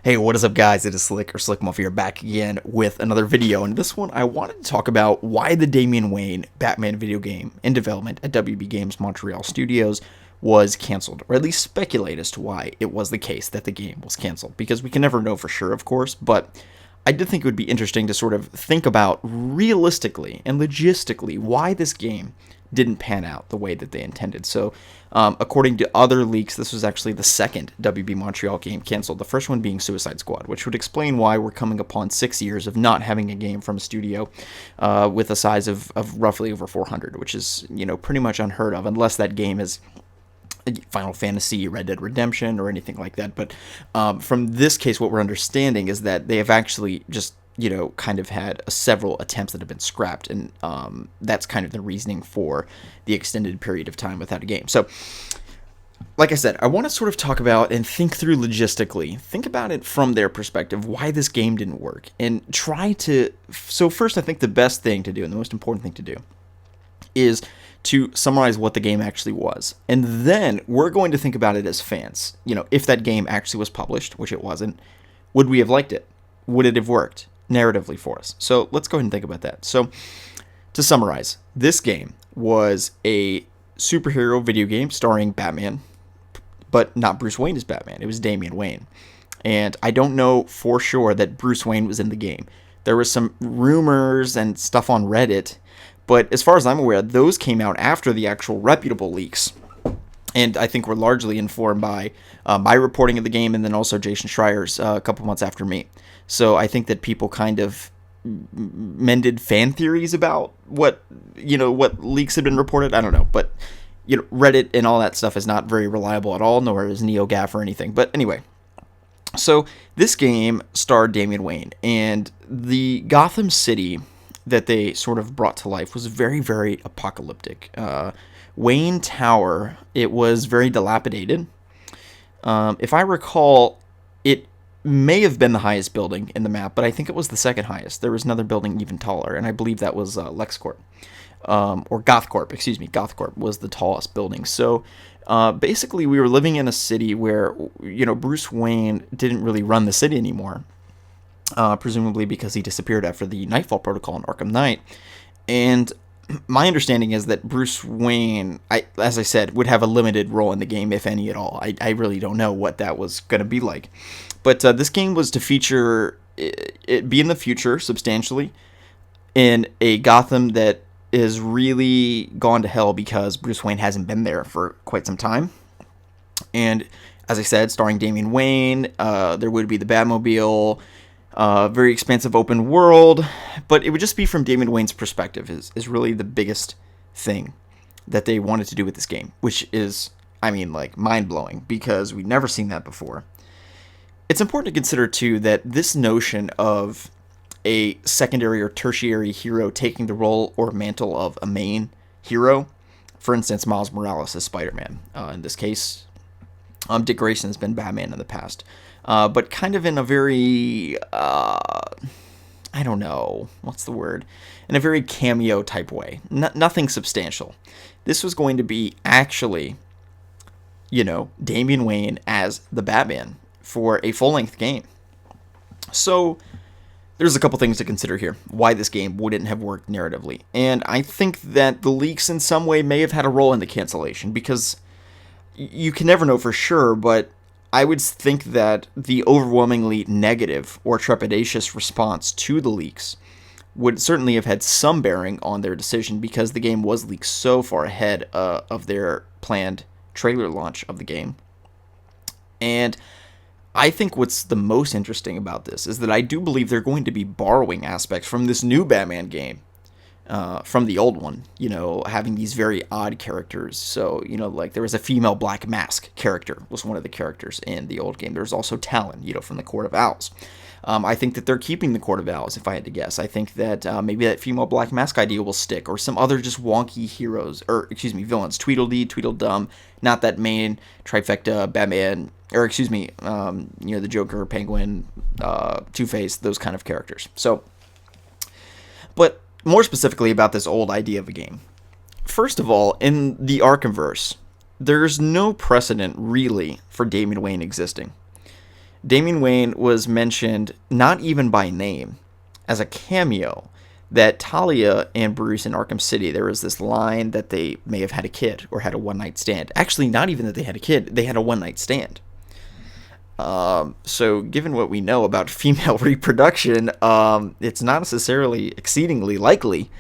Hey, what is up, guys? It is Slick or Slick Muff here, back again with another video. And this one, I wanted to talk about why the Damian Wayne Batman video game in development at WB Games Montreal Studios was canceled, or at least speculate as to why it was the case that the game was canceled, because we can never know for sure, of course, but I did think it would be interesting to sort of think about realistically and logistically why this game didn't pan out the way that they intended. So, according to other leaks, this was actually the second WB Montreal game canceled, the first one being Suicide Squad, which would explain why we're coming upon 6 years of not having a game from a studio with a size of roughly over 400, which is, pretty much unheard of, unless that game is Final Fantasy, Red Dead Redemption, or anything like that. But from this case, what we're understanding is that they have actually just kind of had several attempts that have been scrapped, and that's kind of the reasoning for the extended period of time without a game. So, like I said, I want to sort of talk about and think through logistically, think about it from their perspective, why this game didn't work, and try to... So first, I think the best thing to do, and the most important thing to do, is to summarize what the game actually was. And then we're going to think about it as fans. If that game actually was published, which it wasn't, would we have liked it? Would it have worked narratively for us? So let's go ahead and think about that. So to summarize, this game was a superhero video game starring Batman, but not Bruce Wayne as Batman. It was Damian Wayne. And I don't know for sure that Bruce Wayne was in the game. There was some rumors and stuff on Reddit, but as far as I'm aware, those came out after the actual reputable leaks. And I think were largely informed by my reporting of the game, and then also Jason Schreier's a couple months after me. So I think that people kind of mended fan theories about what leaks had been reported. I don't know, but Reddit and all that stuff is not very reliable at all, nor is NeoGAF or anything. But anyway, so this game starred Damian Wayne, and the Gotham City that they sort of brought to life was very, very apocalyptic. Wayne Tower, it was very dilapidated. If I recall, it may have been the highest building in the map, but I think it was the second highest. There was another building even taller, and I believe that was LexCorp. Or GothCorp, excuse me. GothCorp was the tallest building. So basically, we were living in a city where, Bruce Wayne didn't really run the city anymore. Presumably because he disappeared after the Nightfall Protocol in Arkham Knight. And my understanding is that Bruce Wayne, as I said, would have a limited role in the game, if any at all. I really don't know what that was going to be like. But this game was to feature, it be in the future, substantially, in a Gotham that is really gone to hell because Bruce Wayne hasn't been there for quite some time. And as I said, starring Damian Wayne, there would be the Batmobile, very expansive open world, but it would just be from Damian Wayne's perspective is really the biggest thing that they wanted to do with this game, which is, mind-blowing, because we've never seen that before. It's important to consider, too, that this notion of a secondary or tertiary hero taking the role or mantle of a main hero, for instance, Miles Morales as Spider-Man. In this case, Dick Grayson has been Batman in the past. But kind of in a very, I don't know, what's the word? In a very cameo type way. Nothing substantial. This was going to be actually, Damian Wayne as the Batman for a full-length game. So there's a couple things to consider here, why this game wouldn't have worked narratively. And I think that the leaks in some way may have had a role in the cancellation, because you can never know for sure, but I would think that the overwhelmingly negative or trepidatious response to the leaks would certainly have had some bearing on their decision, because the game was leaked so far ahead of their planned trailer launch of the game. And I think what's the most interesting about this is that I do believe they're going to be borrowing aspects from this new Batman game, from the old one, having these very odd characters. So, like there was a female Black Mask character was one of the characters in the old game. There's also Talon, from the Court of Owls. I think that they're keeping the Court of Owls, if I had to guess. I think that maybe that female Black Mask idea will stick, or some other just wonky villains. Tweedledee, Tweedledum, not that main trifecta Batman, or the Joker, Penguin, Two-Face, those kind of characters. So, but more specifically about this old idea of a game. First of all, in the Arkhamverse, there's no precedent really for Damian Wayne existing. Damian Wayne was mentioned not even by name, as a cameo, that Talia and Bruce in Arkham City, there was this line that they may have had a kid or had a one-night stand. Actually, not even that they had a kid, they had a one-night stand. So given what we know about female reproduction, it's not necessarily exceedingly likely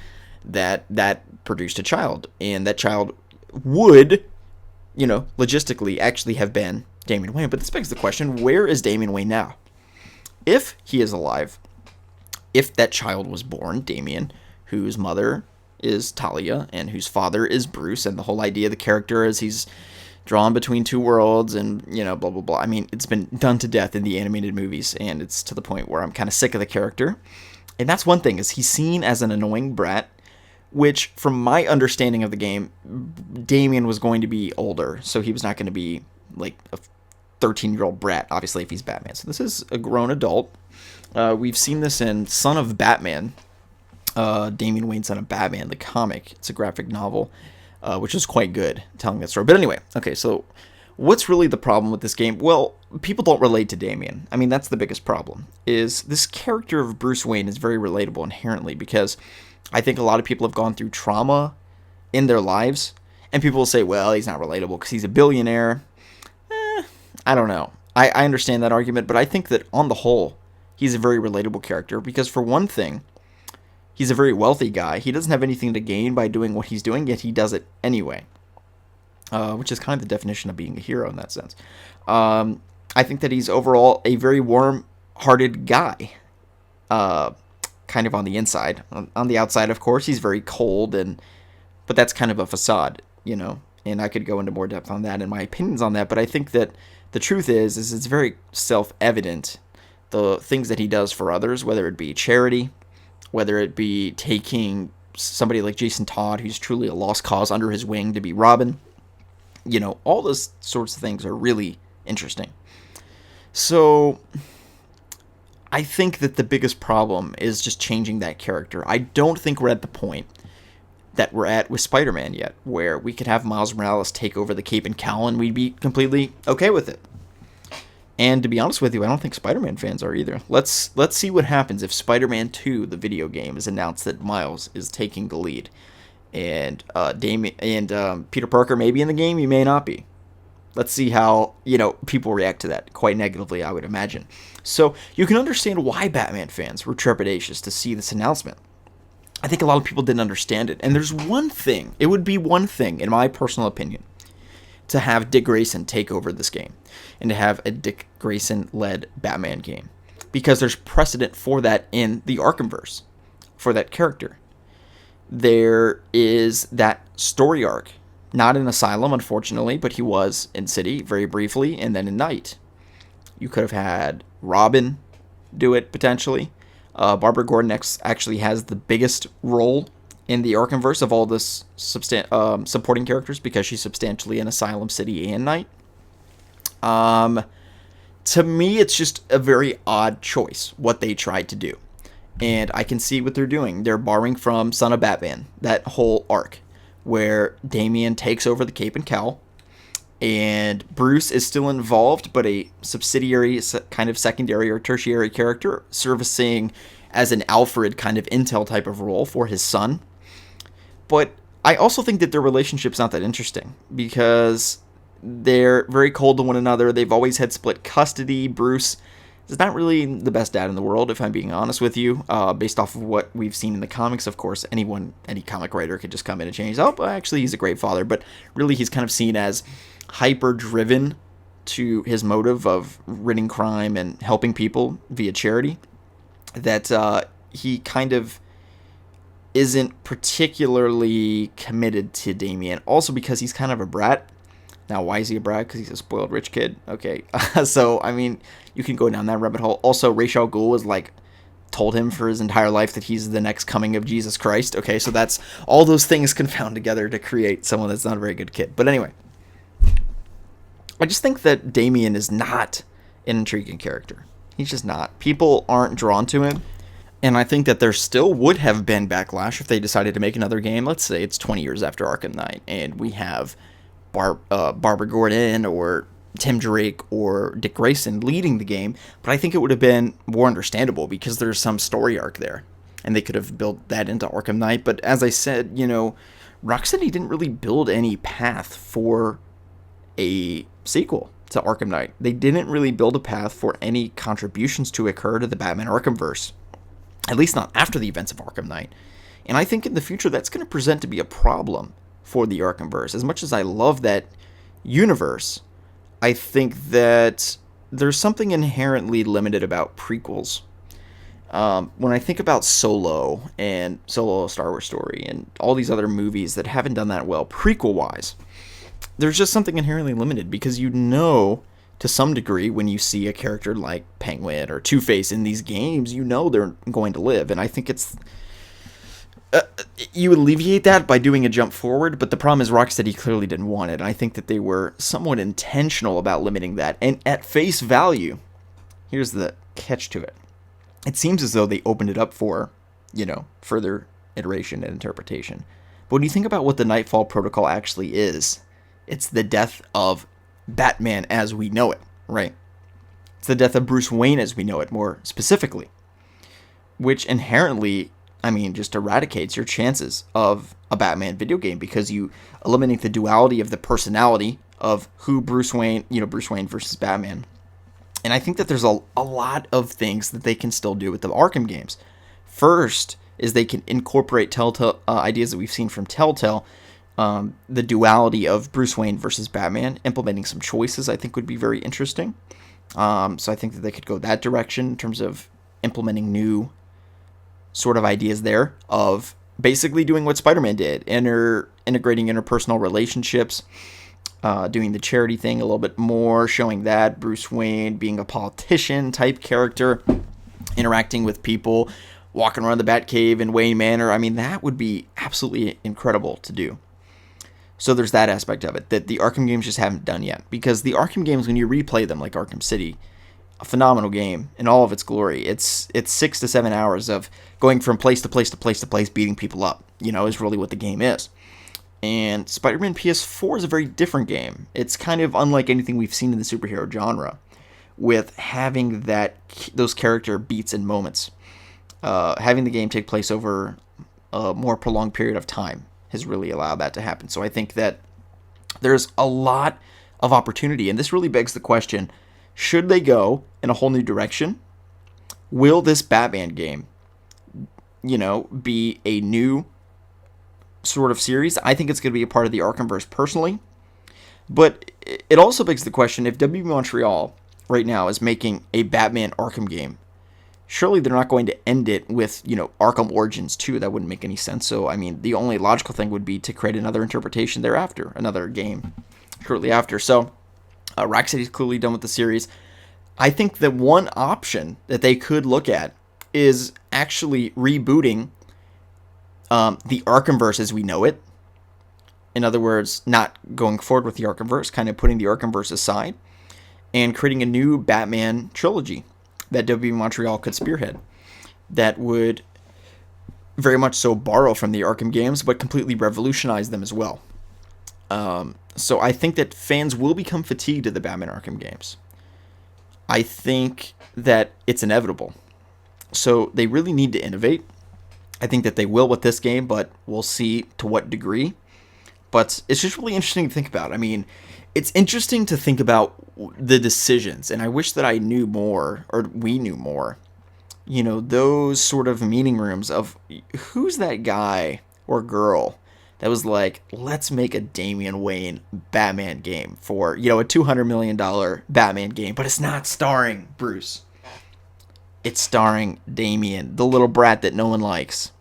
that that produced a child, and that child would, logistically actually have been Damian Wayne. But this begs the question, where is Damian Wayne now? If he is alive, if that child was born, Damian, whose mother is Talia and whose father is Bruce, and the whole idea of the character is he's drawn between two worlds and, blah, blah, blah. I mean, it's been done to death in the animated movies, and it's to the point where I'm kind of sick of the character. And that's one thing, is he's seen as an annoying brat, which, from my understanding of the game, Damian was going to be older, so he was not going to be, like, a 13-year-old brat, obviously, if he's Batman. So this is a grown adult. We've seen this in Son of Batman, Damian Wayne, Son of Batman, the comic. It's a graphic novel, which is quite good, telling that story. But anyway, okay, so what's really the problem with this game? Well, people don't relate to Damian. I mean, that's the biggest problem, is this character of Bruce Wayne is very relatable inherently, because I think a lot of people have gone through trauma in their lives, and people will say, well, he's not relatable because he's a billionaire. I don't know. I understand that argument, but I think that on the whole, he's a very relatable character, because for one thing, he's a very wealthy guy. He doesn't have anything to gain by doing what he's doing, yet he does it anyway, which is kind of the definition of being a hero in that sense. I think that he's overall a very warm-hearted guy, kind of on the inside. On the outside, of course, he's very cold, but that's kind of a facade, and I could go into more depth on that and my opinions on that, but I think that the truth is it's very self-evident, the things that he does for others, whether it be charity, whether it be taking somebody like Jason Todd, who's truly a lost cause, under his wing to be Robin. All those sorts of things are really interesting. So I think that the biggest problem is just changing that character. I don't think we're at the point that we're at with Spider-Man yet, where we could have Miles Morales take over the cape and cowl and we'd be completely okay with it. And to be honest with you, I don't think Spider-Man fans are either. Let's see what happens if Spider-Man 2, the video game, is announced that Miles is taking the lead, and Peter Parker may be in the game, he may not be. Let's see how people react to that. Quite negatively, I would imagine. So you can understand why Batman fans were trepidatious to see this announcement. I think a lot of people didn't understand it. And there's one thing, it would be one thing, in my personal opinion, to have Dick Grayson take over this game, and to have a Dick Grayson-led Batman game, because there's precedent for that in the Arkhamverse, for that character. There is that story arc, not in Asylum, unfortunately, but he was in City very briefly, and then in Night. You could have had Robin do it, potentially. Barbara Gordon actually has the biggest role in the Arkhamverse of all the supporting characters, because she's substantially in Asylum, City, and Night. To me, it's just a very odd choice, what they tried to do. And I can see what they're doing. They're borrowing from Son of Batman, that whole arc, where Damian takes over the cape and cowl, and Bruce is still involved, but a subsidiary, kind of secondary or tertiary character, servicing as an Alfred kind of intel type of role for his son. But I also think that their relationship's not that interesting, because they're very cold to one another. They've always had split custody. Bruce is not really the best dad in the world, if I'm being honest with you, based off of what we've seen in the comics. Of course, any comic writer could just come in and change, actually, he's a great father, but really he's kind of seen as hyper-driven to his motive of ridding crime and helping people via charity, that he kind of isn't particularly committed to Damian, also because he's kind of a brat. Now, why is he a brat? Because he's a spoiled rich kid. Okay, so, I mean, you can go down that rabbit hole. Also, Ra's al Ghul was, told him for his entire life that he's the next coming of Jesus Christ. Okay, so that's, all those things confound together to create someone that's not a very good kid. But anyway, I just think that Damian is not an intriguing character. He's just not. People aren't drawn to him. And I think that there still would have been backlash if they decided to make another game. Let's say it's 20 years after Arkham Knight, and we have Barbara Gordon or Tim Drake or Dick Grayson leading the game, but I think it would have been more understandable because there's some story arc there, and they could have built that into Arkham Knight. But as I said, Rocksteady didn't really build any path for a sequel to Arkham Knight. They didn't really build a path for any contributions to occur to the Batman Arkhamverse, at least not after the events of Arkham Knight. And I think in the future that's going to present to be a problem for the Arkhamverse. As much as I love that universe, I think that there's something inherently limited about prequels. When I think about Solo and Solo: A Star Wars Story and all these other movies that haven't done that well prequel-wise, there's just something inherently limited because to some degree, when you see a character like Penguin or Two-Face in these games, they're going to live. And I think it's... you alleviate that by doing a jump forward, but the problem is Rocksteady clearly didn't want it. And I think that they were somewhat intentional about limiting that. And at face value, here's the catch to it. It seems as though they opened it up for, further iteration and interpretation. But when you think about what the Nightfall Protocol actually is, it's the death of Batman as we know it, right? It's the death of Bruce Wayne as we know it, more specifically. Which inherently, just eradicates your chances of a Batman video game because you eliminate the duality of the personality of who Bruce Wayne versus Batman. And I think that there's a lot of things that they can still do with the Arkham games. First is they can incorporate Telltale ideas that we've seen from Telltale. The duality of Bruce Wayne versus Batman, implementing some choices I think would be very interesting. So I think that they could go that direction in terms of implementing new sort of ideas there of basically doing what Spider-Man did, integrating interpersonal relationships, doing the charity thing a little bit more, showing that Bruce Wayne being a politician type character, interacting with people, walking around the Batcave in Wayne Manor. That would be absolutely incredible to do. So there's that aspect of it that the Arkham games just haven't done yet. Because the Arkham games, when you replay them like Arkham City, a phenomenal game in all of its glory. It's 6 to 7 hours of going from place to place to place to place, beating people up, is really what the game is. And Spider-Man PS4 is a very different game. It's kind of unlike anything we've seen in the superhero genre, with having those character beats and moments. Having the game take place over a more prolonged period of time has really allowed that to happen. So I think that there's a lot of opportunity, and this really begs the question, should they go in a whole new direction? Will this Batman game, be a new sort of series? I think it's going to be a part of the Arkhamverse personally, but it also begs the question, if WB Montreal right now is making a Batman Arkham game, surely they're not going to end it with, Arkham Origins 2. That wouldn't make any sense. So, the only logical thing would be to create another interpretation thereafter, another game shortly after. So, Rocksteady's clearly done with the series. I think that one option that they could look at is actually rebooting the Arkhamverse as we know it. In other words, not going forward with the Arkhamverse, kind of putting the Arkhamverse aside, and creating a new Batman trilogy that WB Montreal could spearhead. That would very much so borrow from the Arkham games, but completely revolutionize them as well. So I think that fans will become fatigued of the Batman Arkham games. I think that it's inevitable. So they really need to innovate. I think that they will with this game, but we'll see to what degree. But it's just really interesting to think about. It's interesting to think about the decisions, and I wish that I knew more, or we knew more. Those sort of meeting rooms of who's that guy or girl that was like, let's make a Damian Wayne Batman game for, a $200 million Batman game, but it's not starring Bruce. It's starring Damian, the little brat that no one likes.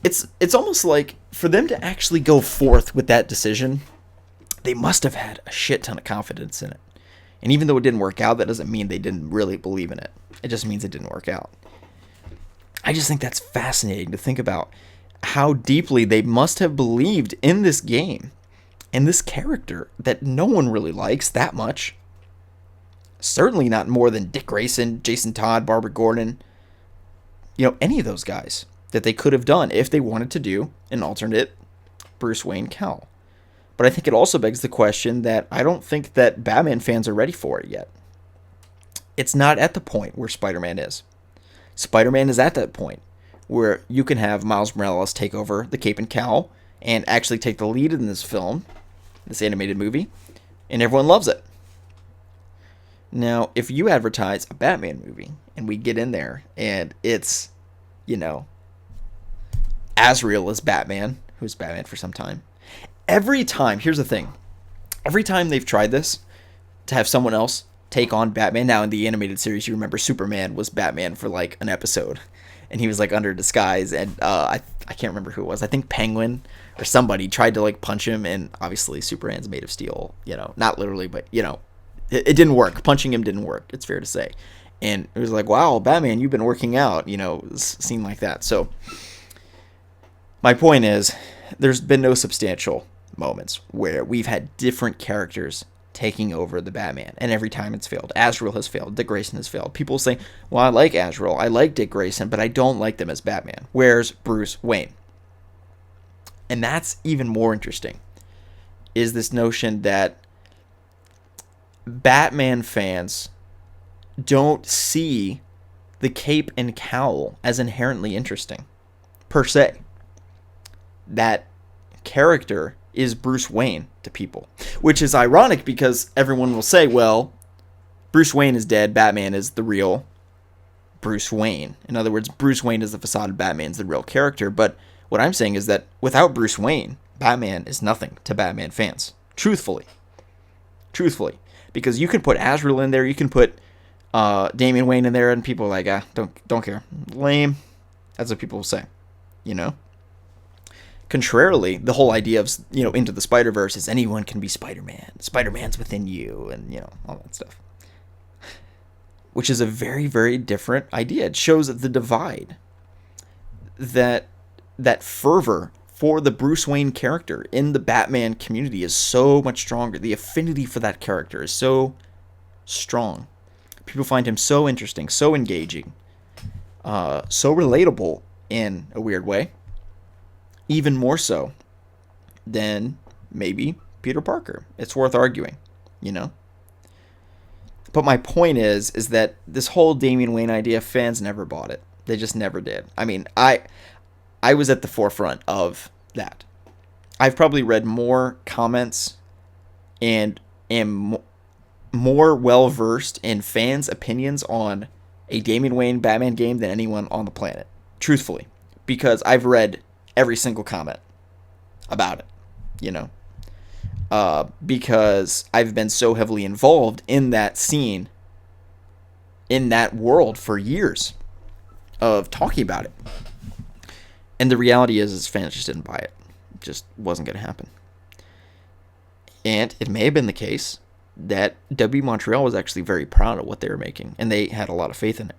It's almost like for them to actually go forth with that decision, they must have had a shit ton of confidence in it. And even though it didn't work out, that doesn't mean they didn't really believe in it. It just means it didn't work out. I just think that's fascinating to think about how deeply they must have believed in this game and this character that no one really likes that much. Certainly not more than Dick Grayson, Jason Todd, Barbara Gordon, any of those guys that they could have done if they wanted to do an alternate Bruce Wayne Cal. But I think it also begs the question that I don't think that Batman fans are ready for it yet. It's not at the point where Spider-Man is. Spider-Man is at that point where you can have Miles Morales take over the cape and cowl and actually take the lead in this film, this animated movie, and everyone loves it. Now, if you advertise a Batman movie and we get in there and it's, Azrael is Batman, who's Batman for some time. Every time, here's the thing. Every time they've tried this, to have someone else take on Batman. Now, in the animated series, you remember Superman was Batman for like an episode. And he was like under disguise. And I can't remember who it was. I think Penguin or somebody tried to like punch him. And obviously Superman's made of steel. Not literally, but it didn't work. Punching him didn't work. It's fair to say. And it was like, wow, Batman, you've been working out. It seemed like that. So my point is, there's been no substantial moments where we've had different characters taking over the Batman, and every time it's failed. Azrael has failed. Dick Grayson has failed. People say, well, I like Azrael, I like Dick Grayson, but I don't like them as Batman. Where's Bruce Wayne? And that's even more interesting, is this notion that Batman fans don't see the cape and cowl as inherently interesting, per se. That character is Bruce Wayne to people, which is ironic because everyone will say, well, Bruce Wayne is dead, Batman is the real Bruce Wayne. In other words, Bruce Wayne is the facade, Batman's the real character. But what I'm saying is that without Bruce Wayne, Batman is nothing to Batman fans. Truthfully. Because you can put Azrael in there, you can put Damian Wayne in there, and people are like, don't care. Lame. That's what people will say, Contrarily, the whole idea of, Into the Spider-Verse is anyone can be Spider-Man. Spider-Man's within you, and, all that stuff. Which is a very, very different idea. It shows the divide. That fervor for the Bruce Wayne character in the Batman community is so much stronger. The affinity for that character is so strong. People find him so interesting, so engaging, so relatable in a weird way. Even more so than maybe Peter Parker. It's worth arguing, But my point is that this whole Damian Wayne idea, fans never bought it. They just never did. I mean, I was at the forefront of that. I've probably read more comments and am more well-versed in fans' opinions on a Damian Wayne Batman game than anyone on the planet. Truthfully. Because I've read every single comment about it, because I've been so heavily involved in that scene, in that world for years of talking about it. And the reality is fans just didn't buy it. It just wasn't going to happen. And it may have been the case that WB Montreal was actually very proud of what they were making, and they had a lot of faith in it.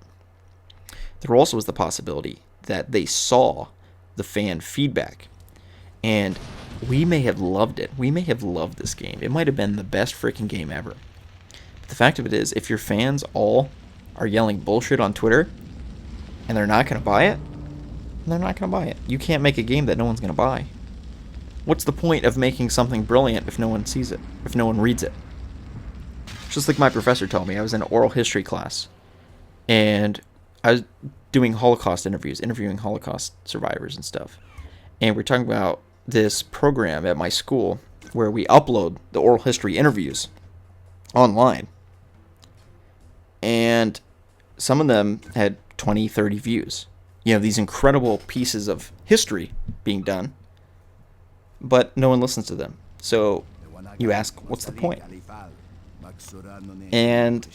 There also was the possibility that they saw the fan feedback, and we may have loved it. We may have loved this game. It might have been the best freaking game ever. But the fact of it is, if your fans all are yelling bullshit on Twitter and they're not going to buy it, they're not going to buy it. You can't make a game that no one's going to buy. What's the point of making something brilliant if no one sees it, if no one reads it? Just like my professor told me, I was in an oral history class, and I was doing Holocaust interviews, interviewing Holocaust survivors and stuff. And we're talking about this program at my school where we upload the oral history interviews online. And some of them had 20, 30 views. These incredible pieces of history being done, but no one listens to them. So you ask, what's the point? And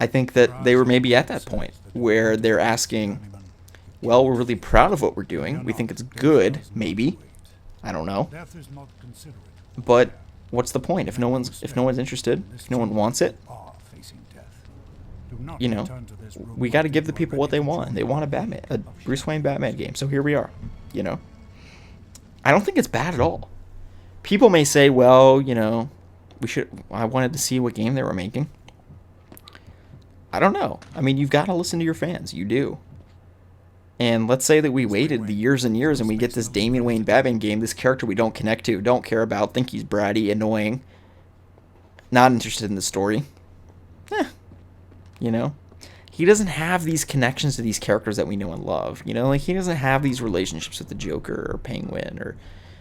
I think that they were maybe at that point where they're asking, well, we're really proud of what we're doing. We think it's good, maybe. I don't know. But what's the point if no one's interested, if no one wants it? We got to give the people what they want. They want a Bruce Wayne Batman game. So here we are, I don't think it's bad at all. People may say, well, I wanted to see what game they were making. I don't know. I mean, you've got to listen to your fans. You do. And let's say that we waited the years and years and we get this Damian Wayne Batman game, this character we don't connect to, don't care about, think he's bratty, annoying, not interested in the story. You know? He doesn't have these connections to these characters that we know and love. You know, like he doesn't have these relationships with the Joker or Penguin or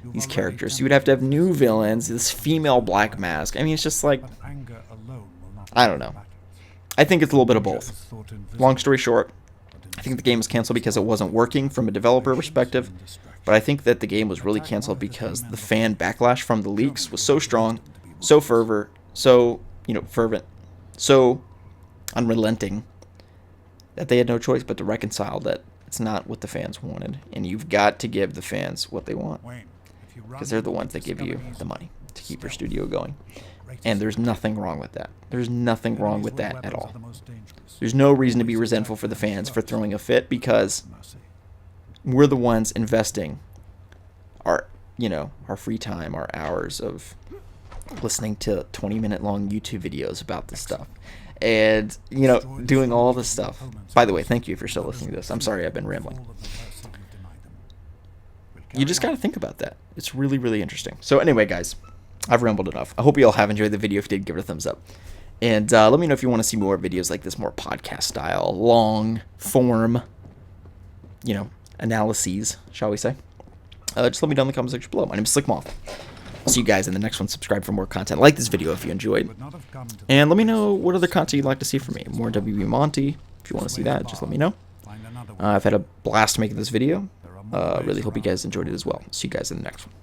these characters. You would have to have new villains, this female Black Mask. I mean, it's just like, I don't know. I think it's a little bit of both. Long story short, I think the game was canceled because it wasn't working from a developer perspective, but I think that the game was really canceled because the fan backlash from the leaks was so strong, so fervent, so unrelenting, that they had no choice but to reconcile that it's not what the fans wanted, and you've got to give the fans what they want, because they're the ones that give you the money to keep your studio going. And there's nothing wrong with that. There's nothing wrong with that at all. There's no reason to be resentful for the fans for throwing a fit, because we're the ones investing our free time, our hours of listening to 20-minute long YouTube videos about this stuff. And, doing all this stuff. By the way, thank you if you're still listening to this. I'm sorry I've been rambling. You just got to think about that. It's really, really interesting. So anyway, guys, I've rambled enough. I hope you all have enjoyed the video. If you did, give it a thumbs up. And let me know if you want to see more videos like this, more podcast style, long form, analyses, shall we say. Just let me know in the comment section below. My name is SlickMoth. I'll see you guys in the next one. Subscribe for more content. Like this video if you enjoyed. And let me know what other content you'd like to see from me. More WB Monty. If you want to see that, just let me know. I've had a blast making this video. Really hope you guys enjoyed it as well. See you guys in the next one.